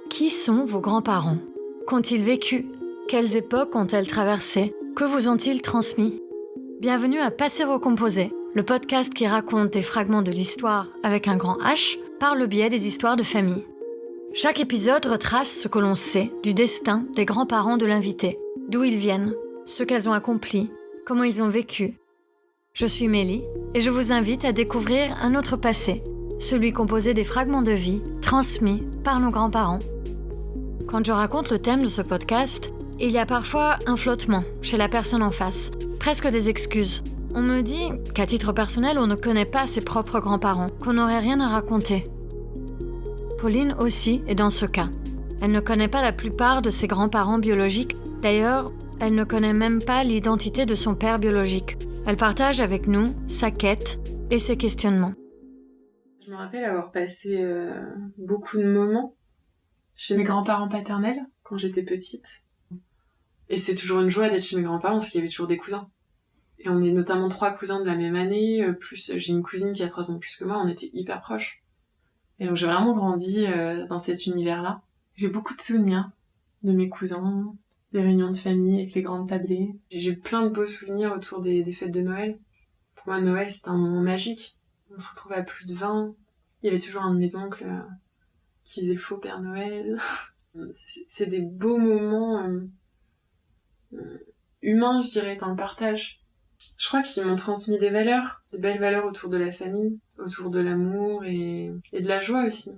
Qui sont vos grands-parents? Qu'ont-ils vécu? Quelles époques ont-elles traversées? Que vous ont-ils transmis? Bienvenue à Passer Recomposé, le podcast qui raconte des fragments de l'histoire avec un grand H par le biais des histoires de famille. Chaque épisode retrace ce que l'on sait du destin des grands-parents de l'invité, d'où ils viennent, ce qu'elles ont accompli, comment ils ont vécu. Je suis Mélie et je vous invite à découvrir un autre passé, celui composé des fragments de vie transmis par nos grands-parents. Quand je raconte le thème de ce podcast, il y a parfois un flottement chez la personne en face, presque des excuses. On me dit qu'à titre personnel, on ne connaît pas ses propres grands-parents, qu'on n'aurait rien à raconter. Pauline aussi est dans ce cas. Elle ne connaît pas la plupart de ses grands-parents biologiques. D'ailleurs, elle ne connaît même pas l'identité de son père biologique. Elle partage avec nous sa quête et ses questionnements. Je me rappelle avoir passé beaucoup de moments chez mes grands-parents paternels quand j'étais petite. Et c'est toujours une joie d'être chez mes grands-parents parce qu'il y avait toujours des cousins. Et on est notamment 3 cousins de la même année, plus j'ai une cousine qui a 3 ans de plus que moi, on était hyper proches. Et donc j'ai vraiment grandi dans cet univers-là. J'ai beaucoup de souvenirs de mes cousins, des réunions de famille avec les grandes tablées. J'ai plein de beaux souvenirs autour des fêtes de Noël. Pour moi, Noël, c'était un moment magique. On se retrouvait à plus de 20. Il y avait toujours un de mes oncles qui faisait le faux Père Noël. C'est des beaux moments humains, je dirais, dans le partage. Je crois qu'ils m'ont transmis des valeurs, des belles valeurs autour de la famille, autour de l'amour et de la joie aussi.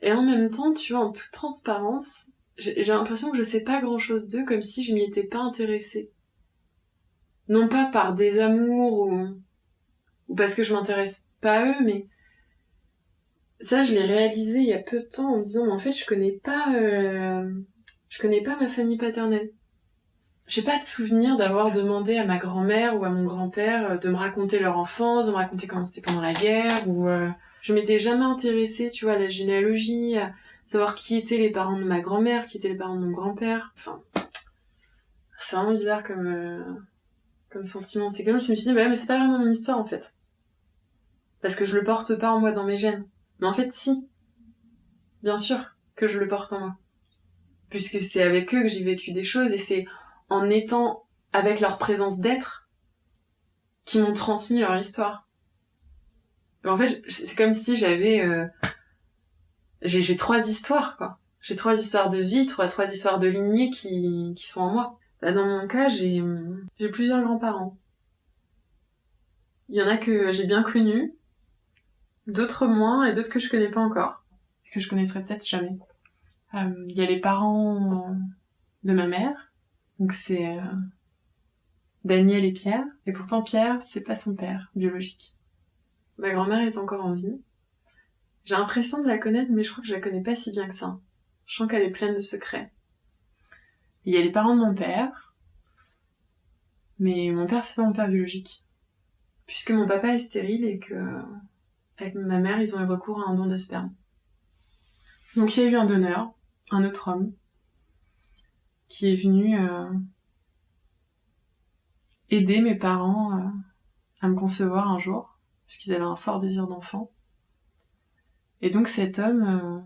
Et en même temps, tu vois, en toute transparence, j'ai l'impression que je sais pas grand-chose d'eux, comme si je m'y étais pas intéressée. Non pas par désamour ou parce que je m'intéresse pas à eux, mais ça, je l'ai réalisé il y a peu de temps en me disant, mais en fait, je connais pas ma famille paternelle. J'ai pas de souvenir d'avoir demandé à ma grand-mère ou à mon grand-père de me raconter leur enfance, de me raconter comment c'était pendant la guerre, ou je m'étais jamais intéressée, tu vois, à la généalogie, à savoir qui étaient les parents de ma grand-mère, qui étaient les parents de mon grand-père. Enfin, c'est vraiment bizarre comme sentiment. C'est comme je me suis dit, bah ouais, mais c'est pas vraiment mon histoire en fait. Parce que je le porte pas en moi dans mes gènes. Mais en fait, si. Bien sûr que je le porte en moi. Puisque c'est avec eux que j'ai vécu des choses et c'est en étant avec leur présence d'être qui m'ont transmis leur histoire. Et en fait, c'est comme si j'avais... j'ai 3 histoires, quoi. J'ai 3 histoires de vie, 3 histoires de lignée qui sont en moi. Bah, dans mon cas, j'ai plusieurs grands-parents. Il y en a que j'ai bien connus, d'autres moins, et d'autres que je connais pas encore. Que je connaîtrai peut-être jamais. Il y a les parents de ma mère, donc c'est Daniel et Pierre, et pourtant Pierre, c'est pas son père biologique. Ma grand-mère est encore en vie. J'ai l'impression de la connaître, mais je crois que je la connais pas si bien que ça. Je sens qu'elle est pleine de secrets. Il y a les parents de mon père, mais mon père, c'est pas mon père biologique. Puisque mon papa est stérile et que, avec ma mère, ils ont eu recours à un don de sperme. Donc il y a eu un donneur, un autre homme, qui est venu aider mes parents à me concevoir un jour, puisqu'ils avaient un fort désir d'enfant. Et donc cet homme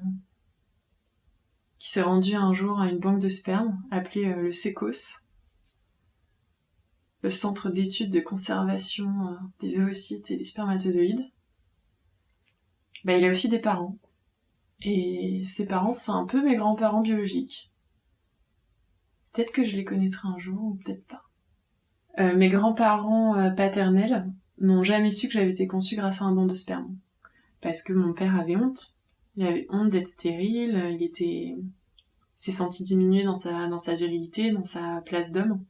qui s'est rendu un jour à une banque de sperme, appelée le CECOS, le Centre d'études de conservation des oocytes et des spermatozoïdes, bah, il a aussi des parents. Et ses parents, c'est un peu mes grands-parents biologiques. Peut-être que je les connaîtrai un jour, ou peut-être pas. Mes grands-parents paternels n'ont jamais su que j'avais été conçue grâce à un don de sperme. Parce que mon père avait honte. Il avait honte d'être stérile, s'est senti diminué dans sa virilité, dans sa place d'homme.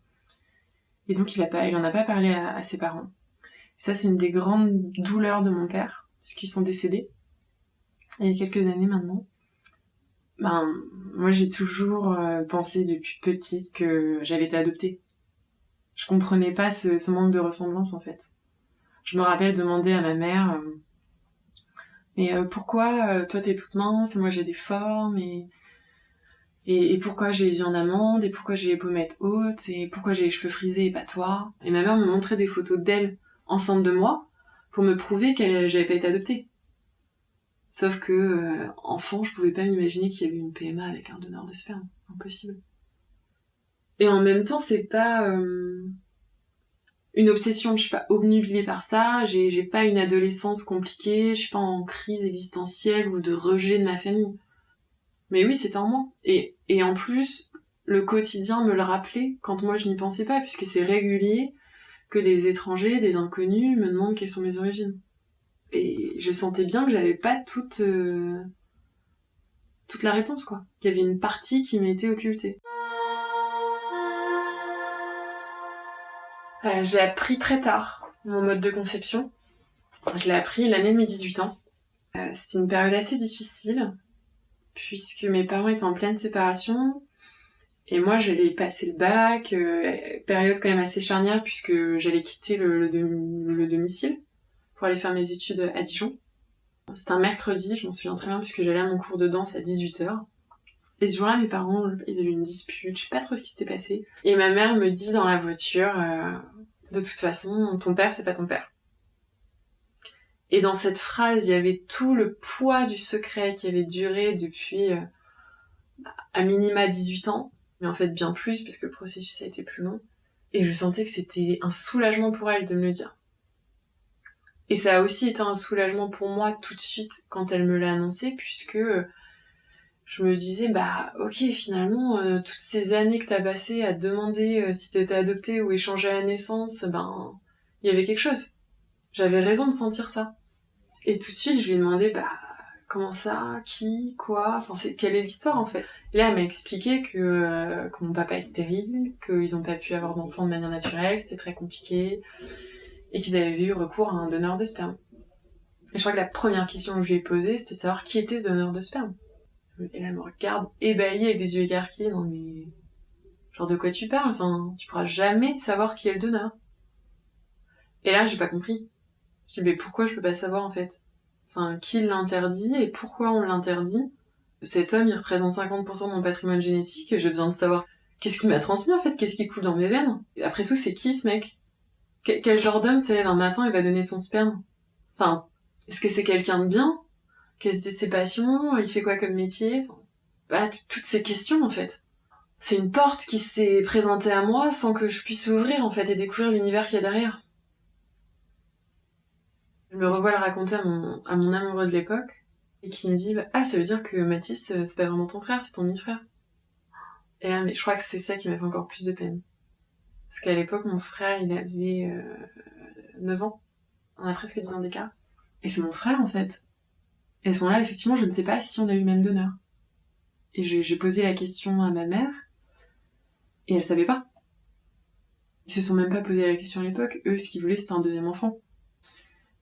Et donc il en a pas parlé à ses parents. Et ça, c'est une des grandes douleurs de mon père, parce qu'ils sont décédés il y a quelques années maintenant. Moi j'ai toujours pensé depuis petite que j'avais été adoptée. Je comprenais pas ce manque de ressemblance en fait. Je me rappelle demander à ma mère mais pourquoi toi t'es toute mince et moi j'ai des formes et pourquoi j'ai les yeux en amande et pourquoi j'ai les pommettes hautes et pourquoi j'ai les cheveux frisés et pas toi. Et ma mère me montrait des photos d'elle enceinte de moi pour me prouver que j'avais pas été adoptée. Sauf que, enfant, je pouvais pas m'imaginer qu'il y avait une PMA avec un donneur de sperme. Impossible. Et en même temps, c'est pas une obsession, je suis pas obnubilée par ça, j'ai pas une adolescence compliquée, je suis pas en crise existentielle ou de rejet de ma famille. Mais oui, c'était en moi. Et en plus, le quotidien me le rappelait quand moi je n'y pensais pas, puisque c'est régulier que des étrangers, des inconnus me demandent quelles sont mes origines. Et je sentais bien que j'avais pas toute la réponse, quoi. Qu'il y avait une partie qui m'était occultée. J'ai appris très tard mon mode de conception. Je l'ai appris l'année de mes 18 ans. C'était une période assez difficile, puisque mes parents étaient en pleine séparation, et moi j'allais passer le bac, période quand même assez charnière, puisque j'allais quitter le domicile pour aller faire mes études à Dijon. C'était un mercredi, je m'en souviens très bien, puisque j'allais à mon cours de danse à 18h. Et ce jour-là, mes parents, ils avaient une dispute, je sais pas trop ce qui s'était passé. Et ma mère me dit dans la voiture, de toute façon, ton père, c'est pas ton père. Et dans cette phrase, il y avait tout le poids du secret qui avait duré depuis à minima 18 ans, mais en fait bien plus, parce que le processus a été plus long. Et je sentais que c'était un soulagement pour elle de me le dire. Et ça a aussi été un soulagement pour moi tout de suite quand elle me l'a annoncé, puisque je me disais, bah ok, finalement, toutes ces années que t'as passées à te demander si t'étais adoptée ou échangée à la naissance, ben, il y avait quelque chose. J'avais raison de sentir ça. Et tout de suite, je lui ai demandé, bah, comment ça, qui, quoi, enfin, quelle est l'histoire en fait. Et là, elle m'a expliqué que mon papa est stérile, qu'ils ont pas pu avoir d'enfant de manière naturelle, c'était très compliqué, et qu'ils avaient eu recours à un donneur de sperme. Et je crois que la première question que je lui ai posée, c'était de savoir qui était ce donneur de sperme. Et là, elle me regarde, ébahie avec des yeux écarquillés, non mais... Genre de quoi tu parles? Enfin, tu pourras jamais savoir qui est le donneur. Et là, j'ai pas compris. Je dis, mais pourquoi je peux pas savoir en fait? Enfin, qui l'interdit et pourquoi on l'interdit? Cet homme, il représente 50% de mon patrimoine génétique et j'ai besoin de savoir qu'est-ce qu'il m'a transmis en fait, qu'est-ce qui coule dans mes veines. Et après tout, c'est qui ce mec? Quel genre d'homme se lève un matin et va donner son sperme? Enfin, est-ce que c'est quelqu'un de bien? Quelles étaient ses passions? Il fait quoi comme métier? Enfin, bah, toutes ces questions en fait. C'est une porte qui s'est présentée à moi sans que je puisse l'ouvrir en fait et découvrir l'univers qu'il y a derrière. Je me revois le raconter à mon amoureux de l'époque, et qui me dit, ah, ça veut dire que Mathis, c'est pas vraiment ton frère, c'est ton demi-frère. Et là, mais je crois que c'est ça qui m'a fait encore plus de peine. Parce qu'à l'époque, mon frère, il avait 9 ans. On a presque 10 ans d'écart. Et c'est mon frère, en fait. Et à ce moment-là, effectivement, je ne sais pas si on a eu le même donneur. Et j'ai posé la question à ma mère, et elle savait pas. Ils se sont même pas posé la question à l'époque. Eux, ce qu'ils voulaient, c'était un deuxième enfant.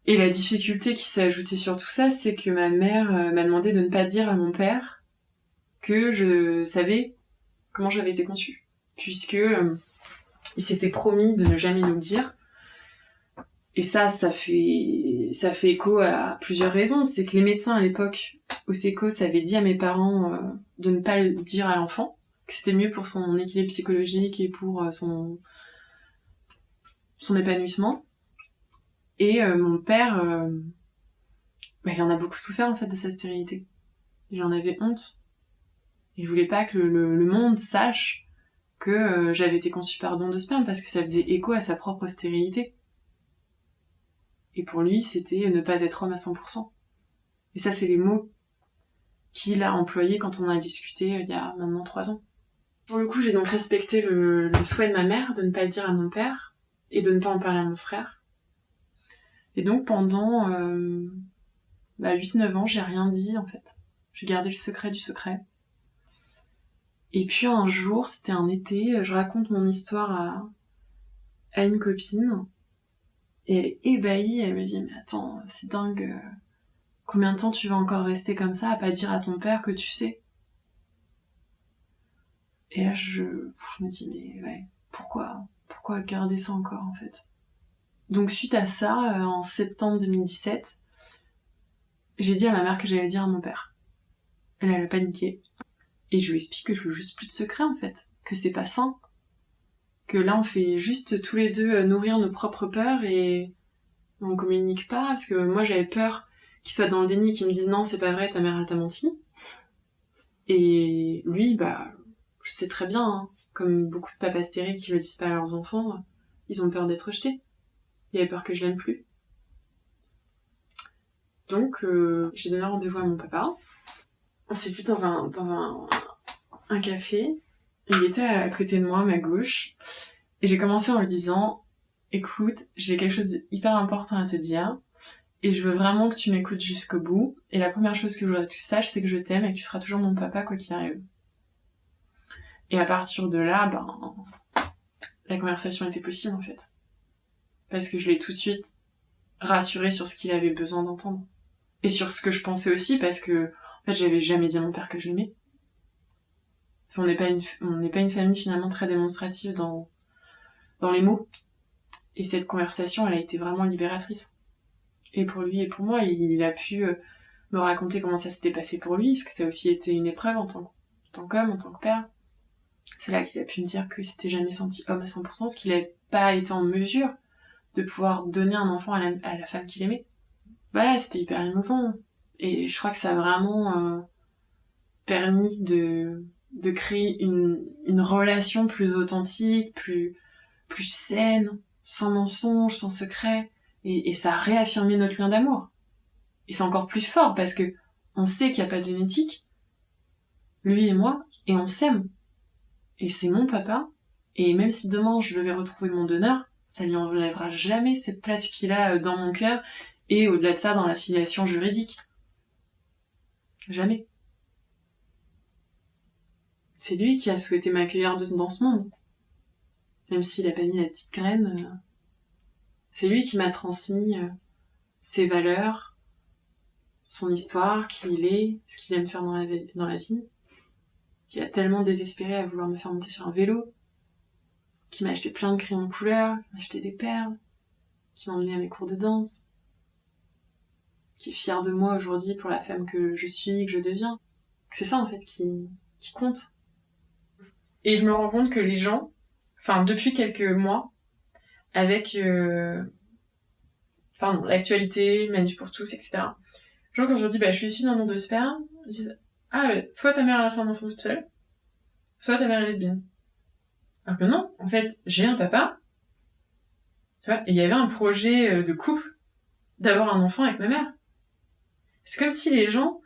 Et la difficulté qui s'est ajoutée sur tout ça, c'est que ma mère m'a demandé de ne pas dire à mon père que je savais comment j'avais été conçue. Puisque il s'était promis de ne jamais nous le dire. Et ça fait écho à plusieurs raisons. C'est que les médecins à l'époque, au SECOS, avaient dit à mes parents de ne pas le dire à l'enfant, que c'était mieux pour son équilibre psychologique et pour son épanouissement. Et mon père, il en a beaucoup souffert en fait de sa stérilité. Il en avait honte. Il voulait pas que le monde sache que j'avais été conçue par don de sperme parce que ça faisait écho à sa propre stérilité. Et pour lui, c'était ne pas être homme à 100%. Et ça, c'est les mots qu'il a employés quand on a discuté il y a maintenant 3 ans. Pour le coup, j'ai donc respecté le souhait de ma mère de ne pas le dire à mon père et de ne pas en parler à mon frère. Et donc pendant 8-9 ans, j'ai rien dit en fait. J'ai gardé le secret du secret. Et puis un jour, c'était un été, je raconte mon histoire à une copine. Et elle est ébahie, elle me dit « Mais attends, c'est dingue, combien de temps tu vas encore rester comme ça à pas dire à ton père que tu sais ?» Et là, je me dis « Mais ouais, pourquoi garder ça encore en fait ?» Donc suite à ça, en septembre 2017, j'ai dit à ma mère que j'allais le dire à mon père. Elle a paniqué. Et je lui explique que je veux juste plus de secret en fait, que c'est pas sain. Que là on fait juste tous les deux nourrir nos propres peurs et on communique pas, parce que moi j'avais peur qui soient dans le déni, qui me disent non, c'est pas vrai, ta mère elle t'a menti. Et lui, je sais très bien, hein, comme beaucoup de papas stériles qui le disent pas à leurs enfants, ils ont peur d'être rejetés. Il avait peur que je l'aime plus. Donc, j'ai donné rendez-vous à mon papa. On s'est vu dans un café. Il était à côté de moi, à ma gauche. Et j'ai commencé en lui disant, écoute, j'ai quelque chose d'hyper important à te dire. Et je veux vraiment que tu m'écoutes jusqu'au bout. Et la première chose que je voudrais que tu saches, c'est que je t'aime et que tu seras toujours mon papa, quoi qu'il arrive. Et à partir de là, la conversation était possible, en fait. Parce que je l'ai tout de suite rassuré sur ce qu'il avait besoin d'entendre. Et sur ce que je pensais aussi, parce que, en fait, j'avais jamais dit à mon père que je l'aimais. Parce qu'on n'est pas une famille, finalement, très démonstrative dans les mots. Et cette conversation, elle a été vraiment libératrice. Et pour lui et pour moi, il a pu me raconter comment ça s'était passé pour lui, parce que ça a aussi été une épreuve en tant qu'homme, en tant que père. C'est là qu'il a pu me dire qu'il s'était jamais senti homme à 100%, parce qu'il n'avait pas été en mesure de pouvoir donner un enfant à la femme qu'il aimait. Voilà, c'était hyper émouvant. Et je crois que ça a vraiment permis de créer une relation plus authentique, plus saine, sans mensonge, sans secret. Et ça a réaffirmé notre lien d'amour. Et c'est encore plus fort parce que on sait qu'il n'y a pas de génétique, lui et moi, et on s'aime. Et c'est mon papa. Et même si demain je devais retrouver mon donneur, ça lui enlèvera jamais cette place qu'il a dans mon cœur et au-delà de ça dans la filiation juridique. Jamais. C'est lui qui a souhaité m'accueillir dans ce monde. Même s'il a pas mis la petite graine, c'est lui qui m'a transmis ses valeurs, son histoire, qui il est, ce qu'il aime faire dans la vie, qui a tellement désespéré à vouloir me faire monter sur un vélo, qui m'a acheté plein de crayons de couleur, qui m'a acheté des perles, qui m'a emmené à mes cours de danse, qui est fier de moi aujourd'hui pour la femme que je suis, que je deviens. C'est ça en fait qui compte. Et je me rends compte que les gens, depuis quelques mois, avec l'actualité, Manif pour tous, etc. Genre quand je leur dis je suis issue d'un don de sperme, ils disent soit ta mère a fait un enfant toute seule, soit ta mère est lesbienne. Alors que non, en fait, j'ai un papa, tu vois, et il y avait un projet de couple d'avoir un enfant avec ma mère. C'est comme si les gens,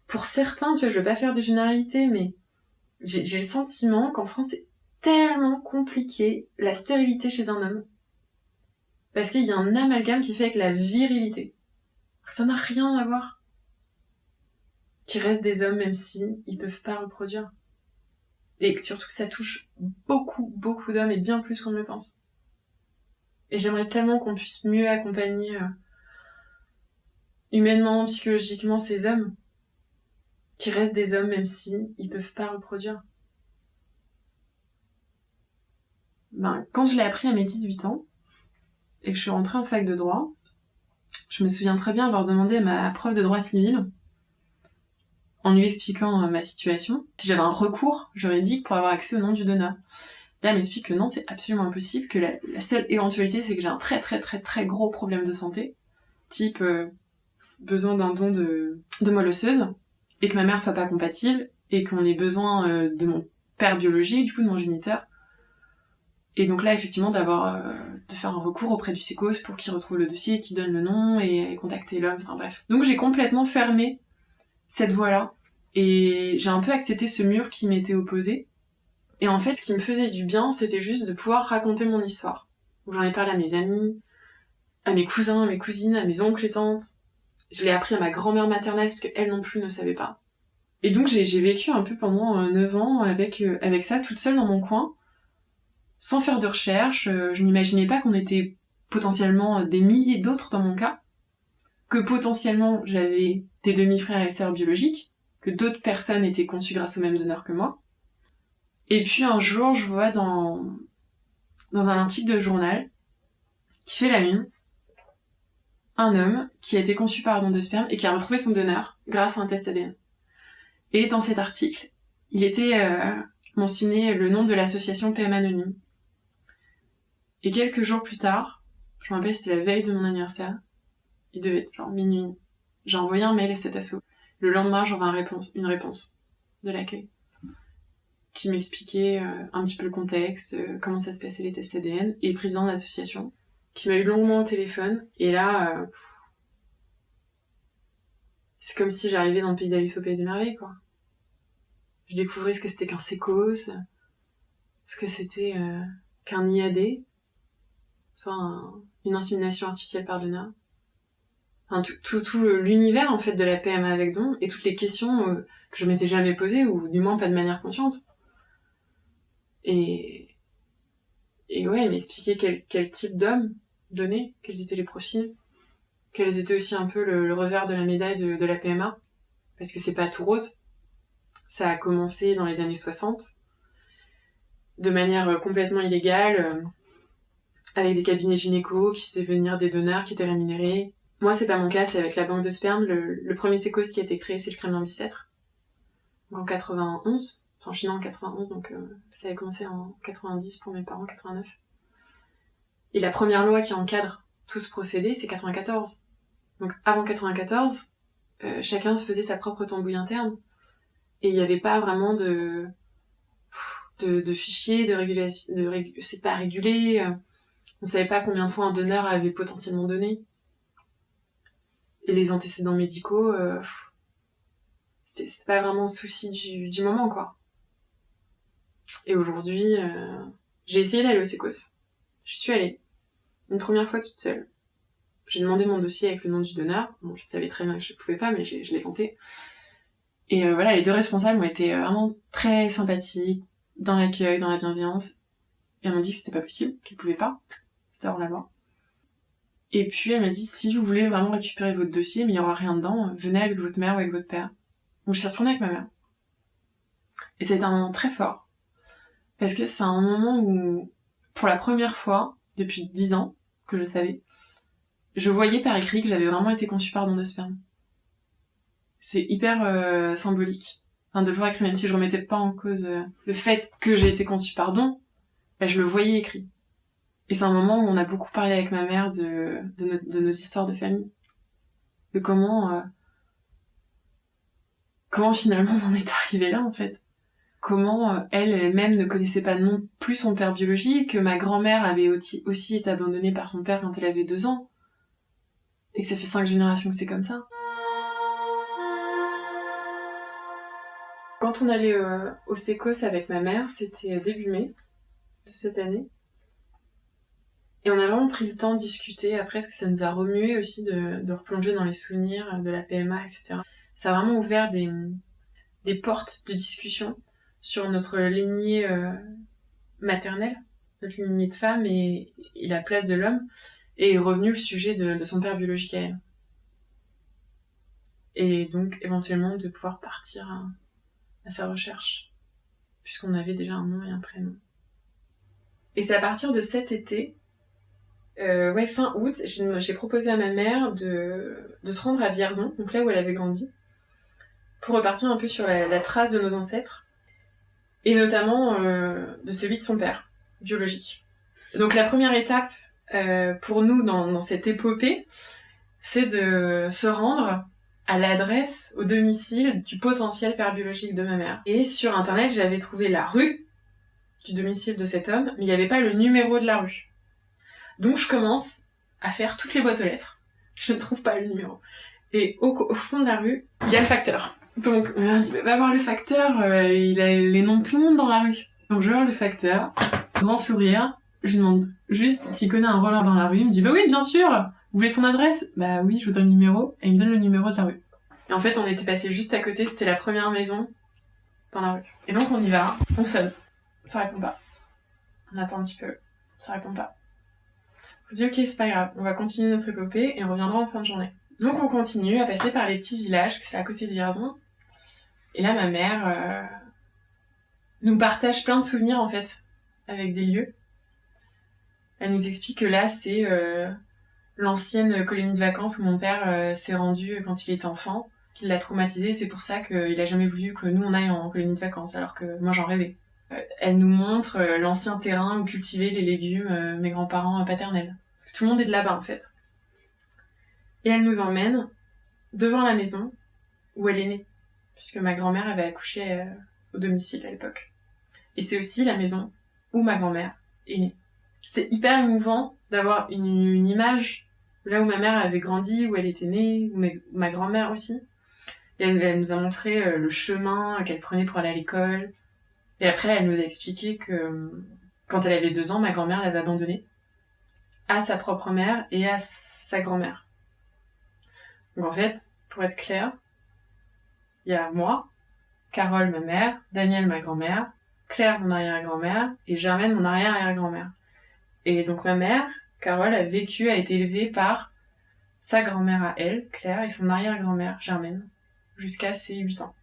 pour certains, tu vois, je veux pas faire de généralité, mais j'ai le sentiment qu'en France, c'est tellement compliqué la stérilité chez un homme. Parce qu'il y a un amalgame qui fait avec la virilité. Ça n'a rien à voir. Qui restent des hommes même si ils peuvent pas reproduire. Et surtout que ça touche beaucoup, beaucoup d'hommes et bien plus qu'on ne le pense. Et j'aimerais tellement qu'on puisse mieux accompagner humainement, psychologiquement ces hommes qui restent des hommes même si ils peuvent pas reproduire. Quand je l'ai appris à mes 18 ans et que je suis rentrée en fac de droit, je me souviens très bien avoir demandé à ma prof de droit civil, en lui expliquant ma situation, si j'avais un recours juridique pour avoir accès au nom du donneur. Là, elle m'explique que non, c'est absolument impossible, que la seule éventualité, c'est que j'ai un très très très très gros problème de santé, type besoin d'un don de moelle osseuse, et que ma mère soit pas compatible, et qu'on ait besoin de mon père biologique, du coup de mon géniteur. Et donc là, effectivement, de faire un recours auprès du SECOS pour qu'il retrouve le dossier, qu'il donne le nom, et contacter l'homme, bref. Donc j'ai complètement fermé cette voie-là, et j'ai un peu accepté ce mur qui m'était opposé. Et en fait, ce qui me faisait du bien, c'était juste de pouvoir raconter mon histoire. Donc, j'en ai parlé à mes amis, à mes cousins, à mes cousines, à mes oncles et tantes. Je l'ai appris à ma grand-mère maternelle, parce qu'elle non plus ne savait pas. Et donc j'ai vécu un peu pendant 9 ans avec ça, toute seule dans mon coin, sans faire de recherche. Je n'imaginais pas qu'on était potentiellement des milliers d'autres dans mon cas, que potentiellement j'avais des demi-frères et sœurs biologiques, que d'autres personnes étaient conçues grâce au même donneur que moi. Et puis un jour, je vois dans un article de journal qui fait la une, un homme qui a été conçu par don de sperme et qui a retrouvé son donneur grâce à un test ADN. Et dans cet article, il était mentionné le nom de l'association PM Anonyme. Et quelques jours plus tard, je me rappelle, c'était la veille de mon anniversaire, Il devait être genre minuit. J'ai envoyé un mail à cet asso. Le lendemain, j'envoie une réponse de l'accueil qui m'expliquait un petit peu le contexte, comment ça se passait les tests ADN, et le président de l'association, qui m'a eu longuement au téléphone, et là, c'est comme si j'arrivais dans le pays d'Alice au Pays des Merveilles, quoi. Je découvrais ce que c'était qu'un sécos, ce que c'était qu'un IAD, soit une insémination artificielle par donneur. Enfin, tout l'univers, en fait, de la PMA avec don, et toutes les questions que je m'étais jamais posées, ou du moins pas de manière consciente. Et ouais, il m'expliquait quel type d'homme donner, quels étaient les profils, quels étaient aussi un peu le revers de la médaille de la PMA, parce que c'est pas tout rose. Ça a commencé dans les années 60, de manière complètement illégale, avec des cabinets gynéco qui faisaient venir des donneurs qui étaient rémunérés. Moi, c'est pas mon cas, c'est avec la banque de sperme. Le premier sécos qui a été créé, c'est le Kremlin Bicêtre, en 91. Enfin, je suis née en 91, donc ça avait commencé en 90 pour mes parents, 89. Et la première loi qui encadre tout ce procédé, c'est 94. Donc avant 94, chacun se faisait sa propre tambouille interne. Et il n'y avait pas vraiment de fichiers, de régulation, c'est pas régulé. On savait pas combien de fois un donneur avait potentiellement donné. Et les antécédents médicaux, c'était pas vraiment le souci du moment, quoi. Et aujourd'hui, j'ai essayé d'aller au sécos. J'y suis allée. Une première fois toute seule. J'ai demandé mon dossier avec le nom du donneur. Bon, je savais très bien que je pouvais pas, mais je l'ai tenté. Et voilà, les deux responsables ont été vraiment très sympathiques, dans l'accueil, dans la bienveillance. Et elles m'ont dit que c'était pas possible, qu'elles pouvaient pas. C'était hors la loi. Et puis elle m'a dit, si vous voulez vraiment récupérer votre dossier, mais il y aura rien dedans, venez avec votre mère ou avec votre père. Donc je suis retournée avec ma mère. Et c'était un moment très fort. Parce que c'est un moment où, pour la première fois, depuis 10 ans, que je savais, je voyais par écrit que j'avais vraiment été conçue par don de sperme. C'est hyper symbolique. Enfin, de le voir écrit, même si je remettais pas en cause le fait que j'ai été conçue par don, bah, je le voyais écrit. Et c'est un moment où on a beaucoup parlé avec ma mère de nos histoires de famille. De comment finalement on en est arrivé là, en fait. Comment elle-même ne connaissait pas non plus son père biologique, que ma grand-mère avait aussi été abandonnée par son père quand elle avait 2 ans. Et que ça fait 5 générations que c'est comme ça. Quand on allait au sécos avec ma mère, c'était début mai de cette année. Et on a vraiment pris le temps de discuter après, parce que ça nous a remué aussi de replonger dans les souvenirs de la PMA, etc. Ça a vraiment ouvert des portes de discussion sur notre lignée maternelle, notre lignée de femme et la place de l'homme, et est revenu le sujet de son père biologique à elle. Et donc, éventuellement, de pouvoir partir à sa recherche, puisqu'on avait déjà un nom et un prénom. Et c'est à partir de cet été, fin août, j'ai proposé à ma mère de se rendre à Vierzon, donc là où elle avait grandi, pour repartir un peu sur la trace de nos ancêtres, et notamment de celui de son père, biologique. Donc la première étape pour nous dans cette épopée, c'est de se rendre à l'adresse, au domicile du potentiel père biologique de ma mère. Et sur internet, j'avais trouvé la rue du domicile de cet homme, mais il n'y avait pas le numéro de la rue. Donc je commence à faire toutes les boîtes aux lettres. Je ne trouve pas le numéro. Et au fond de la rue, il y a le facteur. Donc on m'a dit, va voir le facteur, il a les noms de tout le monde dans la rue. Donc je vais voir le facteur, grand sourire, je lui demande juste s'il connaît un roller dans la rue. Il me dit, bah oui, bien sûr, vous voulez son adresse? Bah oui, je voudrais le numéro. Et il me donne le numéro de la rue. Et en fait, on était passé juste à côté, c'était la première maison dans la rue. Et donc on y va, on sonne, ça répond pas. On attend un petit peu, ça répond pas. On se dit, ok, c'est pas grave, on va continuer notre épopée et on reviendra en fin de journée. Donc on continue à passer par les petits villages, que c'est à côté de Vierzon. Et là, ma mère nous partage plein de souvenirs, en fait, avec des lieux. Elle nous explique que là, c'est l'ancienne colonie de vacances où mon père s'est rendu quand il était enfant, qu'il l'a traumatisé, et c'est pour ça qu'il a jamais voulu que nous, on aille en colonie de vacances, alors que moi, j'en rêvais. Elle nous montre l'ancien terrain où cultivaient les légumes mes grands-parents paternels. Parce que tout le monde est de là-bas, en fait. Et elle nous emmène devant la maison où elle est née, puisque ma grand-mère avait accouché au domicile à l'époque. Et c'est aussi la maison où ma grand-mère est née. C'est hyper émouvant d'avoir une image là où ma mère avait grandi, où elle était née, où ma grand-mère aussi. Et elle nous a montré le chemin qu'elle prenait pour aller à l'école. Et après, elle nous a expliqué que quand elle avait 2 ans, ma grand-mère l'avait abandonnée à sa propre mère et à sa grand-mère. Donc en fait, pour être clair, il y a moi, Carole, ma mère, Daniel, ma grand-mère, Claire, mon arrière-grand-mère, et Germaine, mon arrière-arrière-grand-mère. Et donc ma mère, Carole, a été élevée par sa grand-mère à elle, Claire, et son arrière-grand-mère, Germaine, jusqu'à ses 8 ans.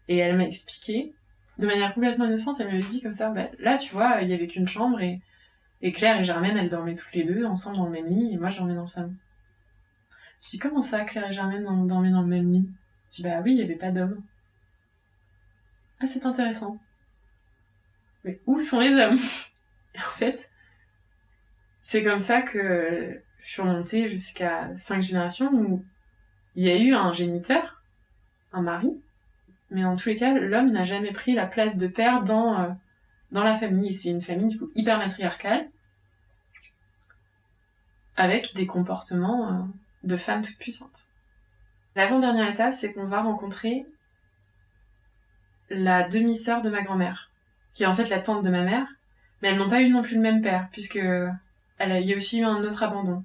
Et elle m'a expliqué, de manière complètement innocente, elle m'avait dit comme ça, là tu vois, il y avait qu'une chambre, et Claire et Germaine, elles dormaient toutes les deux ensemble dans le même lit, et moi je dormais dans le salon. Je dis, comment ça, Claire et Germaine dormaient dans le même lit? Je dis, bah oui, il n'y avait pas d'hommes. Ah, c'est intéressant. Mais où sont les hommes? Et en fait, c'est comme ça que je suis remontée jusqu'à 5 générations où il y a eu un géniteur, un mari, mais en tous les cas, l'homme n'a jamais pris la place de père dans la famille. Et c'est une famille du coup hyper matriarcale, avec des comportements de femmes toutes puissantes. L'avant-dernière étape, c'est qu'on va rencontrer la demi-sœur de ma grand-mère, qui est en fait la tante de ma mère, mais elles n'ont pas eu non plus le même père, puisque il y a aussi eu un autre abandon.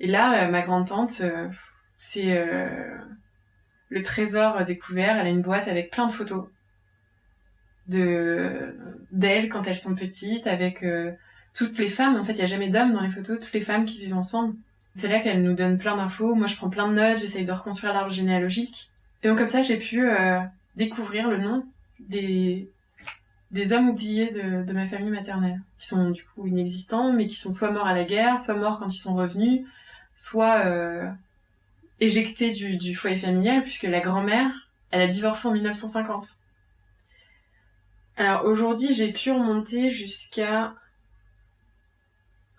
Et là, ma grande-tante, c'est le trésor découvert. Elle a une boîte avec plein de photos d'elles quand elles sont petites, avec toutes les femmes. En fait, il n'y a jamais d'hommes dans les photos, toutes les femmes qui vivent ensemble. C'est là qu'elle nous donne plein d'infos. Moi, je prends plein de notes, j'essaye de reconstruire l'arbre généalogique. Et donc, comme ça, j'ai pu découvrir le nom des hommes oubliés de ma famille maternelle, qui sont du coup inexistants, mais qui sont soit morts à la guerre, soit morts quand ils sont revenus, soit éjectés du foyer familial, puisque la grand-mère, elle a divorcé en 1950. Alors aujourd'hui, j'ai pu remonter jusqu'à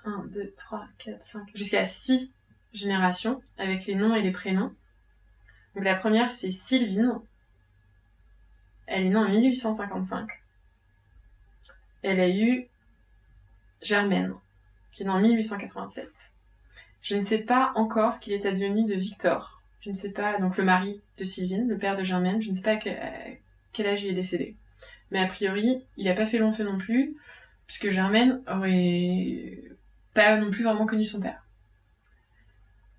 1, 2, 3, 4, 5, jusqu'à 6 générations, avec les noms et les prénoms. Donc la première, c'est Sylvine. Elle est née en 1855. Elle a eu Germaine, qui est née en 1887. Je ne sais pas encore ce qu'il est advenu de Victor. Je ne sais pas, donc le mari de Sylvine, le père de Germaine, je ne sais pas à quel âge il est décédé. Mais a priori, il n'a pas fait long feu non plus, puisque Germaine aurait pas non plus vraiment connu son père.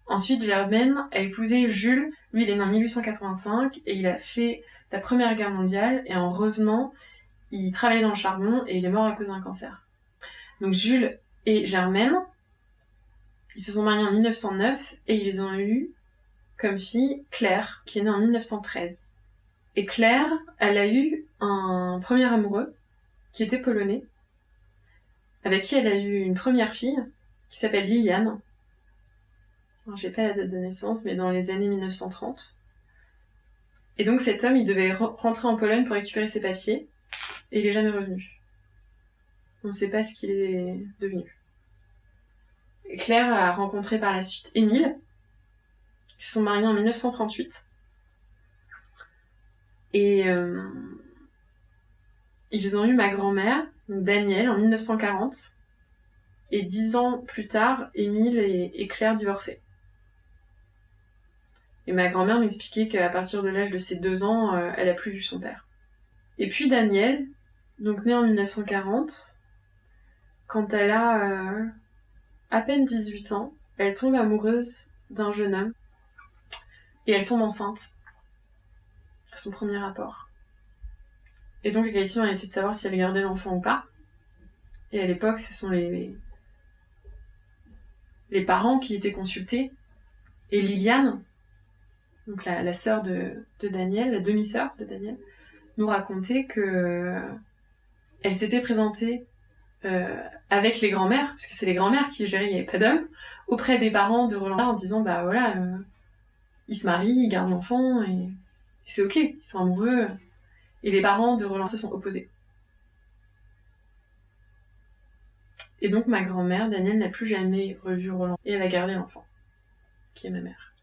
Ensuite, Germaine a épousé Jules. Lui, il est né en 1885 et il a fait la Première Guerre mondiale. Et en revenant, il travaillait dans le charbon et il est mort à cause d'un cancer. Donc Jules et Germaine, ils se sont mariés en 1909 et ils ont eu comme fille Claire, qui est née en 1913. Et Claire, elle a eu un premier amoureux qui était polonais, avec qui elle a eu une première fille qui s'appelle Liliane. Alors, j'ai pas la date de naissance, mais dans les années 1930. Et donc cet homme, il devait rentrer en Pologne pour récupérer ses papiers, et il est jamais revenu. On ne sait pas ce qu'il est devenu. Et Claire a rencontré par la suite Émile, qui se sont mariés en 1938. Et ils ont eu ma grand-mère, Danielle, en 1940. Et 10 ans plus tard, Émile et Claire divorcés. Et ma grand-mère m'expliquait qu'à partir de l'âge de ses 2 ans, elle a plus vu son père. Et puis Danielle, donc née en 1940, quand elle a à peine 18 ans, elle tombe amoureuse d'un jeune homme. Et elle tombe enceinte à son premier rapport. Et donc la question a été de savoir si elle gardait l'enfant ou pas. Et à l'époque, ce sont les parents qui étaient consultés. Et Liliane, donc la sœur de Daniel, la demi-sœur de Daniel, nous racontait que elle s'était présentée avec les grands-mères, puisque c'est les grands-mères qui géraient, il n'y avait pas d'hommes, auprès des parents de Roland en disant bah voilà, ils se marient, ils gardent l'enfant et c'est ok, ils sont amoureux. Et les parents de Roland se sont opposés. Et donc ma grand-mère, Danielle, n'a plus jamais revu Roland et elle a gardé l'enfant. qui est ma mère.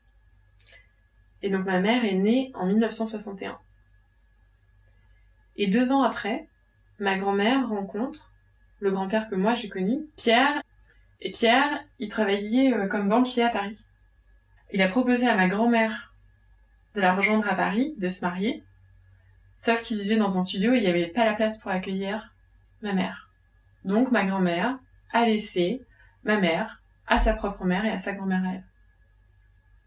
Et donc ma mère est née en 1961. Et 2 ans après, ma grand-mère rencontre le grand-père que moi j'ai connu, Pierre. Et Pierre, il travaillait comme banquier à Paris. Il a proposé à ma grand-mère de la rejoindre à Paris, de se marier. Sauf qu'il vivait dans un studio et il n'y avait pas la place pour accueillir ma mère. Donc ma grand-mère a laissé ma mère à sa propre mère et à sa grand-mère à elle.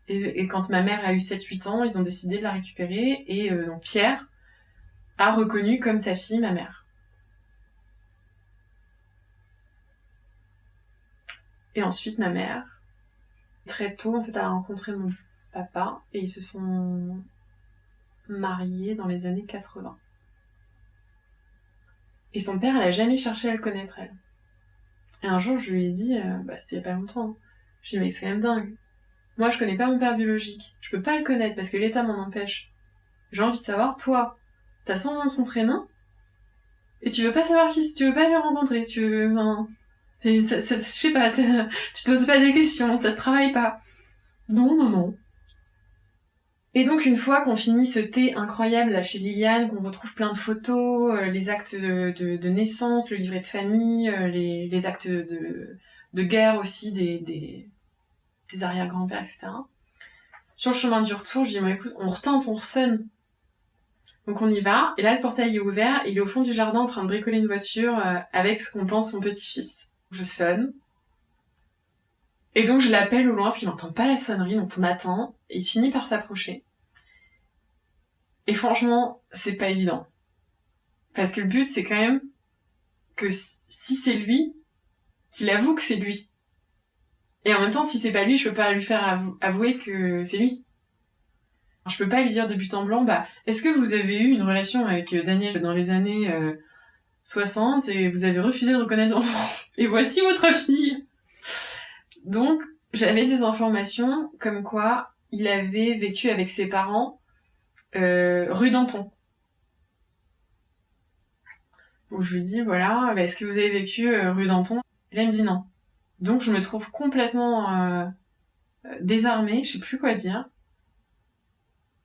Et quand ma mère a eu 7-8 ans, ils ont décidé de la récupérer et donc Pierre a reconnu comme sa fille ma mère. Et ensuite ma mère, très tôt en fait, elle a rencontré mon papa et ils se sont mariés dans les années 80. Et son père, elle a jamais cherché à le connaître, elle. Et un jour, je lui ai dit, c'était il y a pas longtemps, hein. Je lui ai dit, mais c'est quand même dingue. Moi, je connais pas mon père biologique. Je peux pas le connaître parce que l'État m'en empêche. J'ai envie de savoir, toi, t'as son nom, son prénom, et tu veux pas savoir qui, tu veux pas le rencontrer, tu veux, je sais pas, tu te poses pas des questions, ça te travaille pas. Non. Et donc, une fois qu'on finit ce thé incroyable là chez Liliane, qu'on retrouve plein de photos, les actes de naissance, le livret de famille, les actes de guerre aussi des arrière-grands-pères, etc. Sur le chemin du retour, je dis, écoute, on retente, on ressonne. Donc on y va, et là le portail est ouvert, et il est au fond du jardin en train de bricoler une voiture avec ce qu'on pense son petit-fils. Je sonne. Et donc je l'appelle au loin, parce qu'il n'entend pas la sonnerie, donc on attend, et il finit par s'approcher. Et franchement, c'est pas évident. Parce que le but, c'est quand même que si c'est lui, qu'il avoue que c'est lui. Et en même temps, si c'est pas lui, je peux pas lui faire avouer que c'est lui. Je peux pas lui dire de but en blanc, est-ce que vous avez eu une relation avec Daniel dans les années 60 et vous avez refusé de reconnaître l'enfant et voici votre fille. Donc, j'avais des informations comme quoi il avait vécu avec ses parents rue Danton. Donc je lui dis, voilà, est-ce que vous avez vécu rue Danton? Et là, il me dit non. Donc je me trouve complètement désarmée, je sais plus quoi dire.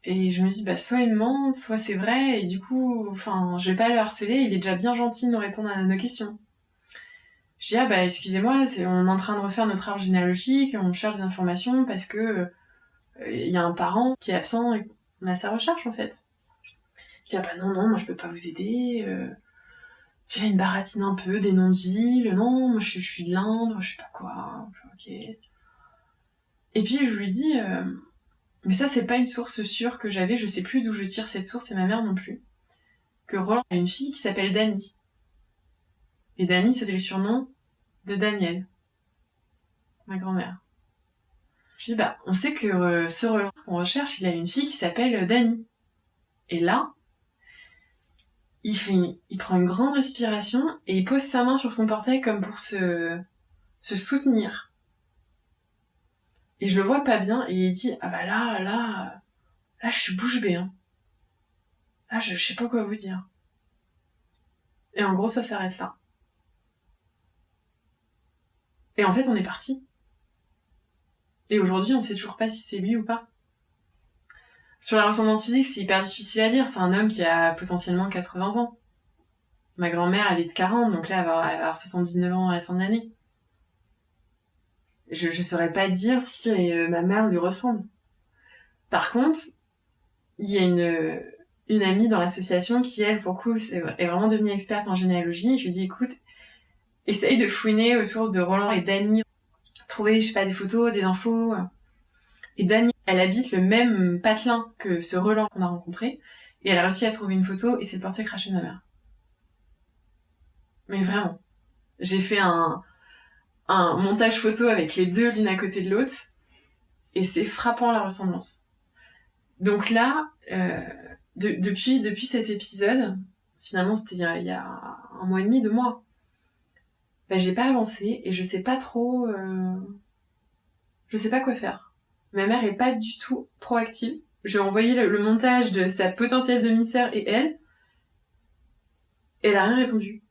Et je me dis, soit il ment, soit c'est vrai, et du coup, je vais pas le harceler, il est déjà bien gentil de nous répondre à nos questions. Je dis, excusez-moi, on est en train de refaire notre arbre généalogique, on cherche des informations parce que y a un parent qui est absent et on a sa recherche, en fait. Je dis, non, moi je peux pas vous aider, j'ai une baratine un peu, des noms de villes, non, moi je suis de l'Indre, je sais pas quoi, ok. Et puis je lui dis, mais ça c'est pas une source sûre que j'avais, je sais plus d'où je tire cette source, et ma mère non plus. Que Roland a une fille qui s'appelle Dany. Et Dany, c'était le surnom de Daniel, ma grand-mère. Je dis, on sait que ce Roland qu'on recherche, il a une fille qui s'appelle Dany. Et là, il prend une grande respiration et il pose sa main sur son portail comme pour se soutenir. Et je le vois pas bien et il dit, là, je suis bouche bée, hein. Là, je sais pas quoi vous dire. Et en gros, ça s'arrête là. Et en fait, on est parti. Et aujourd'hui, on sait toujours pas si c'est lui ou pas. Sur la ressemblance physique, c'est hyper difficile à dire. C'est un homme qui a potentiellement 80 ans. Ma grand-mère, elle est de 40, donc là, elle va avoir 79 ans à la fin de l'année. Je saurais pas dire si ma mère lui ressemble. Par contre, il y a une amie dans l'association qui, elle, pour le coup, est vraiment devenue experte en généalogie. Je lui dis, écoute, essaye de fouiner autour de Roland et Dany, trouver, je sais pas, des photos, des infos. Et Dany, elle habite le même patelin que ce Roland qu'on a rencontré, et elle a réussi à trouver une photo, et c'est le portrait craché de ma mère. Mais vraiment. J'ai fait un montage photo avec les deux l'une à côté de l'autre, et c'est frappant la ressemblance. Donc là, depuis cet épisode, finalement c'était il y a 1 mois et demi, 2 mois, j'ai pas avancé, et je sais pas trop... je sais pas quoi faire. Ma mère est pas du tout proactive. Je lui ai envoyé le montage de sa potentielle demi-sœur et elle a rien répondu.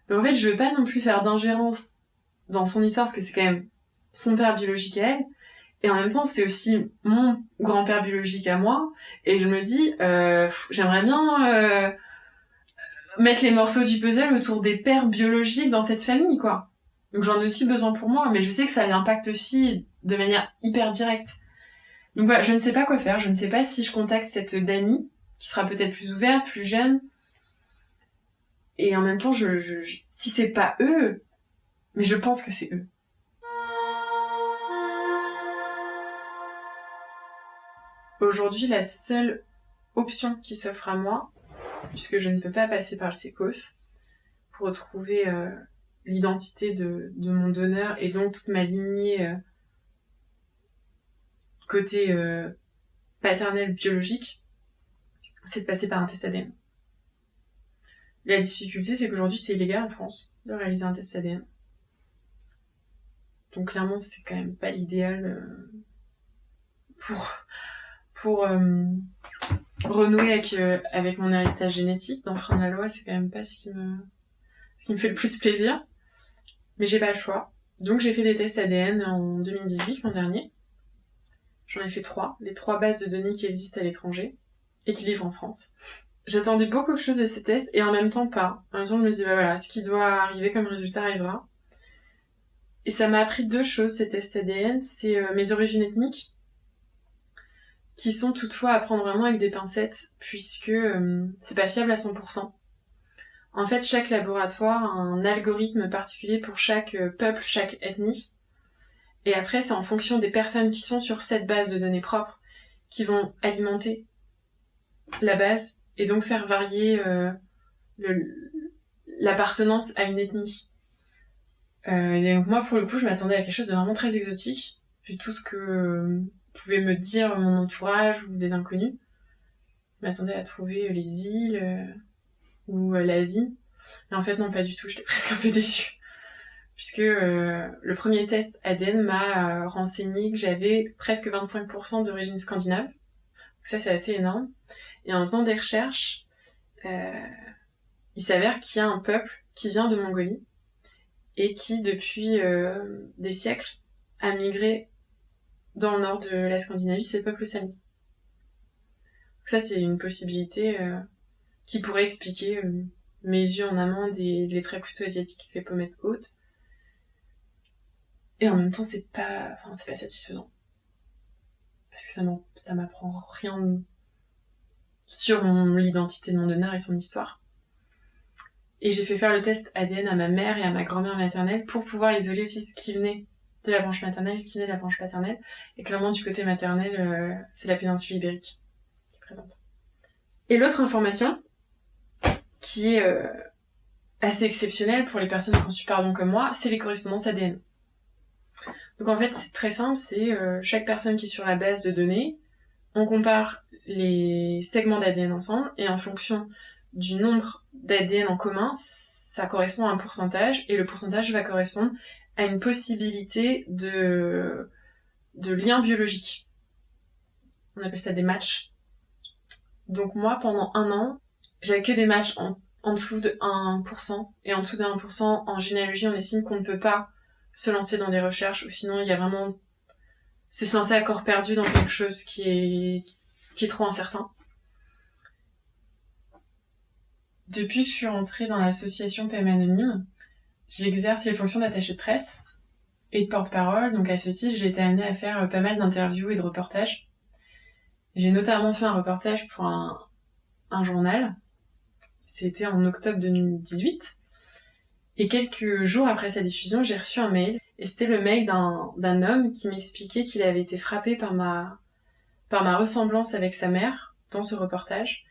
Mais en fait, je veux pas non plus faire d'ingérence dans son histoire, parce que c'est quand même son père biologique à elle. Et en même temps, c'est aussi mon grand-père biologique à moi. Et je me dis, j'aimerais bien mettre les morceaux du puzzle autour des pères biologiques dans cette famille, quoi. Donc j'en ai aussi besoin pour moi, mais je sais que ça l'impacte aussi de manière hyper directe. Donc voilà, je ne sais pas quoi faire. Je ne sais pas si je contacte cette Dani, qui sera peut-être plus ouverte, plus jeune. Et en même temps, si c'est pas eux, mais je pense que c'est eux. Aujourd'hui, la seule option qui s'offre à moi, puisque je ne peux pas passer par le sécos, pour retrouver l'identité de mon donneur et donc toute ma lignée côté paternel biologique, c'est de passer par un test ADN. La difficulté, c'est qu'aujourd'hui, c'est illégal en France de réaliser un test ADN. Donc clairement, c'est quand même pas l'idéal pour renouer avec mon héritage génétique. D'enfreindre la loi, c'est quand même pas ce qui me fait le plus plaisir. Mais j'ai pas le choix. Donc j'ai fait des tests ADN en 2018, l'an dernier. J'en ai fait 3, les 3 bases de données qui existent à l'étranger et qui livrent en France. J'attendais beaucoup de choses de ces tests et en même temps pas. En même temps, je me dis, bah voilà, ce qui doit arriver comme résultat arrivera. Et ça m'a appris 2 choses, ces tests ADN. C'est mes origines ethniques, qui sont toutefois à prendre vraiment avec des pincettes, puisque c'est pas fiable à 100%. En fait, chaque laboratoire a un algorithme particulier pour chaque peuple, chaque ethnie. Et après, c'est en fonction des personnes qui sont sur cette base de données propres qui vont alimenter la base et donc faire varier l'appartenance à une ethnie. Et donc moi, pour le coup, je m'attendais à quelque chose de vraiment très exotique, vu tout ce que pouvait me dire mon entourage ou des inconnus. Je m'attendais à trouver les îles ou l'Asie. Et en fait, non, pas du tout, j'étais presque un peu déçue. Puisque le premier test ADN m'a renseigné que j'avais presque 25% d'origine scandinave. Donc ça, c'est assez énorme. Et en faisant des recherches, il s'avère qu'il y a un peuple qui vient de Mongolie et qui, depuis des siècles, a migré dans le nord de la Scandinavie, c'est le peuple sami. Donc ça, c'est une possibilité qui pourrait expliquer mes yeux en amande et les traits plutôt asiatiques, les pommettes hautes. Et en même temps, c'est pas satisfaisant. Parce que ça m'apprend rien sur l'identité de mon donneur et son histoire. Et j'ai fait faire le test ADN à ma mère et à ma grand-mère maternelle pour pouvoir isoler aussi ce qui venait de la branche maternelle et ce qui venait de la branche paternelle. Et clairement, du côté maternel, c'est la péninsule ibérique qui est présente. Et l'autre information, qui est assez exceptionnelle pour les personnes qui ont su pardon comme moi, c'est les correspondances ADN. Donc en fait, c'est très simple, c'est chaque personne qui est sur la base de données, on compare les segments d'ADN ensemble, et en fonction du nombre d'ADN en commun, ça correspond à un pourcentage, et le pourcentage va correspondre à une possibilité de lien biologique. On appelle ça des matchs. Donc moi, pendant 1 an, j'avais que des matchs en dessous de 1%, et en dessous de 1%, en généalogie, on estime qu'on ne peut pas se lancer dans des recherches, ou sinon il y a vraiment... c'est se lancer à corps perdu dans quelque chose qui est trop incertain. Depuis que je suis rentrée dans l'association PM Anonyme, j'exerce les fonctions d'attaché de presse et de porte-parole, donc à ce titre, j'ai été amenée à faire pas mal d'interviews et de reportages. J'ai notamment fait un reportage pour un journal, c'était en octobre 2018, et quelques jours après sa diffusion, j'ai reçu un mail, et c'était le mail d'un homme qui m'expliquait qu'il avait été frappé par ma ressemblance avec sa mère dans ce reportage,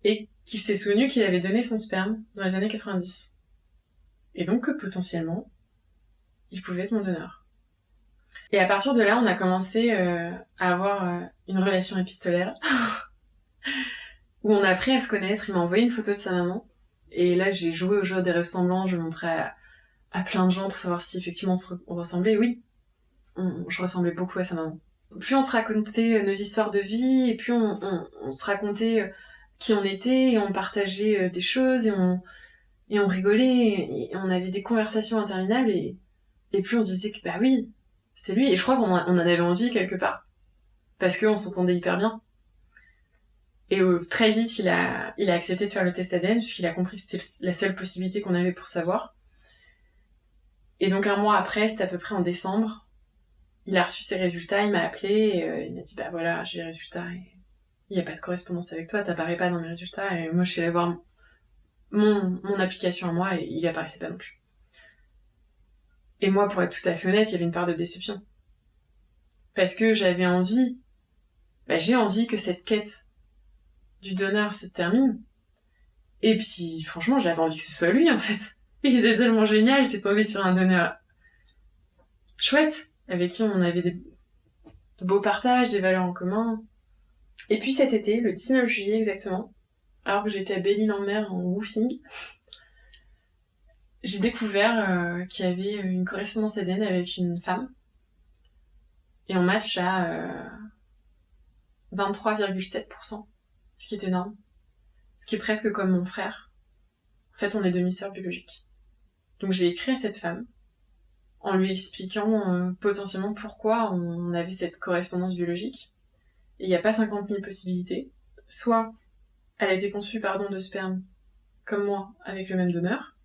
et qu'il s'est souvenu qu'il avait donné son sperme dans les années 90. Et donc que potentiellement, il pouvait être mon donneur. Et à partir de là, on a commencé à avoir une relation épistolaire, où on a appris à se connaître. Il m'a envoyé une photo de sa maman, et là j'ai joué au jeu des ressemblances, je montrais à plein de gens pour savoir si effectivement on ressemblait. Oui, je ressemblais beaucoup à sa maman. Plus on se racontait nos histoires de vie, et plus on se racontait qui on était, et on partageait des choses, et on rigolait, et on avait des conversations interminables, et plus on se disait que bah oui, c'est lui. Et je crois qu'on en avait envie quelque part. Parce qu'on s'entendait hyper bien. Et très vite, il a accepté de faire le test ADN, puisqu'il a compris que c'était la seule possibilité qu'on avait pour savoir. Et donc 1 mois après, c'était à peu près en décembre, il a reçu ses résultats, il m'a appelé, et il m'a dit, bah voilà, j'ai les résultats, et il n'y a pas de correspondance avec toi, t'apparais pas dans mes résultats, et moi je suis allée voir mon application à moi, et il apparaissait pas non plus. Et moi, pour être tout à fait honnête, il y avait une part de déception. Parce que j'avais envie, j'ai envie que cette quête du donneur se termine. Et puis, franchement, j'avais envie que ce soit lui, en fait. Il était tellement génial, j'étais tombée sur un donneur chouette, avec qui on avait de beaux partages, des valeurs en commun. Et puis cet été, le 19 juillet exactement, alors que j'étais à Belle-Île-en-Mer en woofing, j'ai découvert qu'il y avait une correspondance ADN avec une femme. Et on match à 23,7%, ce qui est énorme. Ce qui est presque comme mon frère. En fait, on est demi-sœurs biologiques. Donc j'ai écrit à cette femme, en lui expliquant potentiellement pourquoi on avait cette correspondance biologique. Et il n'y a pas 50 000 possibilités. Soit elle a été conçue par don de sperme, comme moi, avec le même donneur.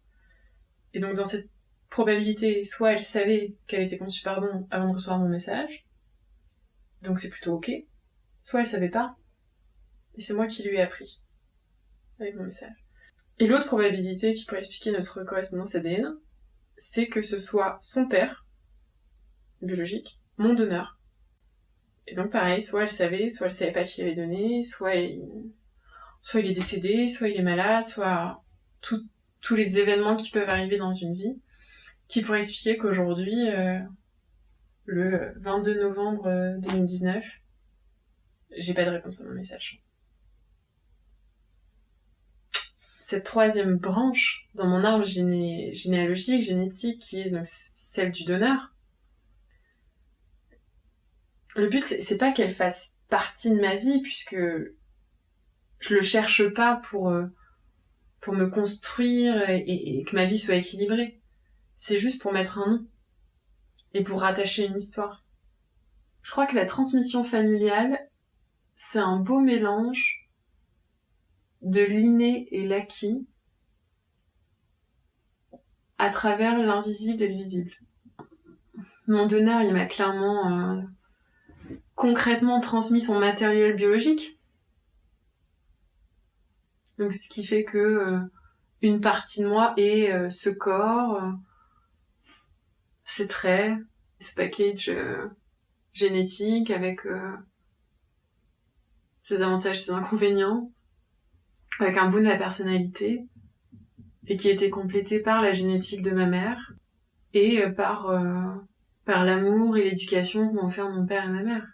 Et donc dans cette probabilité, soit elle savait qu'elle était conçue par don avant de recevoir mon message, donc c'est plutôt ok, soit elle savait pas, et c'est moi qui lui ai appris, avec mon message. Et l'autre probabilité qui pourrait expliquer notre correspondance ADN, c'est que ce soit son père, biologique, mon donneur. Et donc pareil, soit elle savait pas qui l'avait donné, soit il est décédé, soit il est malade, soit tous les événements qui peuvent arriver dans une vie, qui pourraient expliquer qu'aujourd'hui, le 22 novembre 2019, j'ai pas de réponse à mon message. Cette troisième branche dans mon arbre généalogique, génétique, qui est donc celle du donneur, le but, c'est pas qu'elle fasse partie de ma vie, puisque je le cherche pas pour me construire et que ma vie soit équilibrée. C'est juste pour mettre un nom et pour rattacher une histoire. Je crois que la transmission familiale, c'est un beau mélange de l'inné et l'acquis à travers l'invisible et le visible. Mon donneur, il m'a clairement concrètement transmis son matériel biologique. Donc ce qui fait que une partie de moi est ce corps, ces traits, ce package génétique avec ses avantages, ses inconvénients, avec un bout de ma personnalité, et qui a été complété par la génétique de ma mère et par l'amour et l'éducation qu'ont offert mon père et ma mère,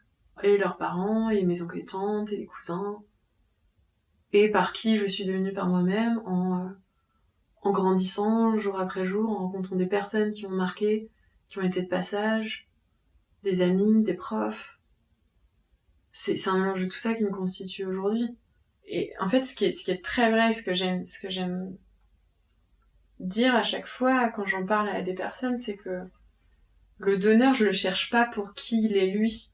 et leurs parents, et mes oncles et tantes, et les cousins, et par qui je suis devenue par moi-même en grandissant jour après jour, en rencontrant des personnes qui m'ont marqué, qui ont été de passage, des amis, des profs. C'est un mélange de tout ça qui me constitue aujourd'hui. Et en fait, ce qui est très vrai, ce que j'aime dire à chaque fois quand j'en parle à des personnes, c'est que le donneur, je le cherche pas pour qui il est lui.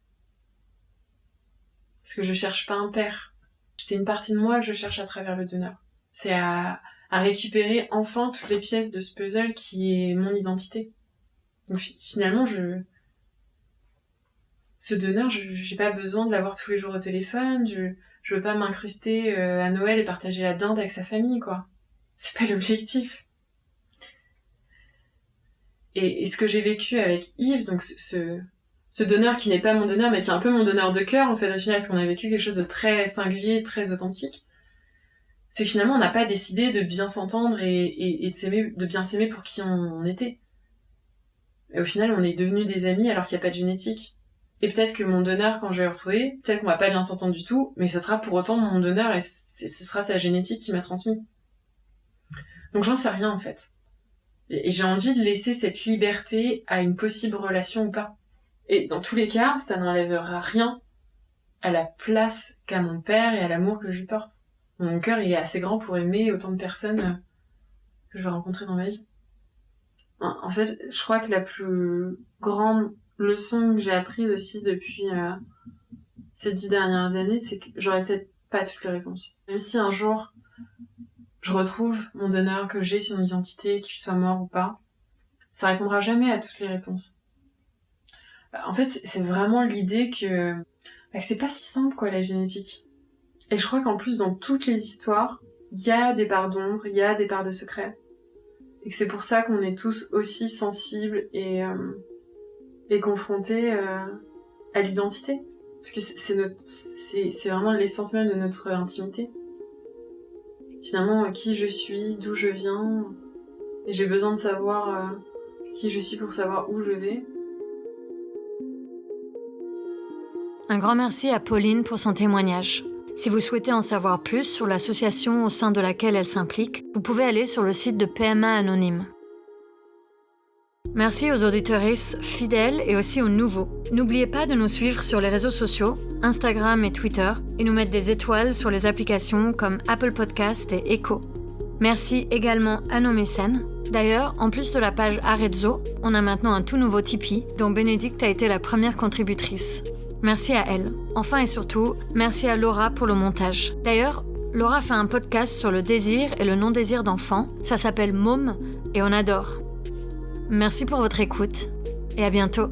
Parce que je cherche pas un père. C'est une partie de moi que je cherche à travers le donneur. C'est à récupérer enfin toutes les pièces de ce puzzle qui est mon identité. Donc finalement, ce donneur, j'ai pas besoin de l'avoir tous les jours au téléphone, je veux pas m'incruster à Noël et partager la dinde avec sa famille, quoi. C'est pas l'objectif. Et ce que j'ai vécu avec Yves, donc ce donneur qui n'est pas mon donneur, mais qui est un peu mon donneur de cœur, en fait, au final, parce qu'on a vécu quelque chose de très singulier, très authentique, c'est que finalement, on n'a pas décidé de bien s'entendre et de s'aimer, de bien s'aimer pour qui on était. Et au final, on est devenus des amis alors qu'il n'y a pas de génétique. Et peut-être que mon donneur, quand je vais le retrouver, peut-être qu'on va pas bien s'entendre du tout, mais ce sera pour autant mon donneur et ce sera sa génétique qui m'a transmis. Donc j'en sais rien, en fait. Et j'ai envie de laisser cette liberté à une possible relation ou pas. Et dans tous les cas, ça n'enlèvera rien à la place qu'a mon père et à l'amour que je lui porte. Mon cœur, il est assez grand pour aimer autant de personnes que je vais rencontrer dans ma vie. En fait, je crois que la plus grande leçon que j'ai apprise aussi depuis ces 10 dernières années, c'est que j'aurais peut-être pas toutes les réponses. Même si un jour, je retrouve mon donneur, que j'ai son identité, qu'il soit mort ou pas, ça répondra jamais à toutes les réponses. En fait, c'est vraiment l'idée que c'est pas si simple, quoi, la génétique. Et je crois qu'en plus, dans toutes les histoires, il y a des parts d'ombre, il y a des parts de secret. Et que c'est pour ça qu'on est tous aussi sensibles et confrontés à l'identité. Parce que c'est vraiment l'essence même de notre intimité. Finalement, qui je suis, d'où je viens, et j'ai besoin de savoir qui je suis pour savoir où je vais. Un grand merci à Pauline pour son témoignage. Si vous souhaitez en savoir plus sur l'association au sein de laquelle elle s'implique, vous pouvez aller sur le site de PMA Anonyme. Merci aux auditeuristes fidèles et aussi aux nouveaux. N'oubliez pas de nous suivre sur les réseaux sociaux, Instagram et Twitter, et nous mettre des étoiles sur les applications comme Apple Podcast et Echo. Merci également à nos mécènes. D'ailleurs, en plus de la page Arezzo, on a maintenant un tout nouveau Tipeee, dont Bénédicte a été la première contributrice. Merci à elle. Enfin et surtout, merci à Laura pour le montage. D'ailleurs, Laura fait un podcast sur le désir et le non-désir d'enfants. Ça s'appelle Môme et on adore. Merci pour votre écoute et à bientôt.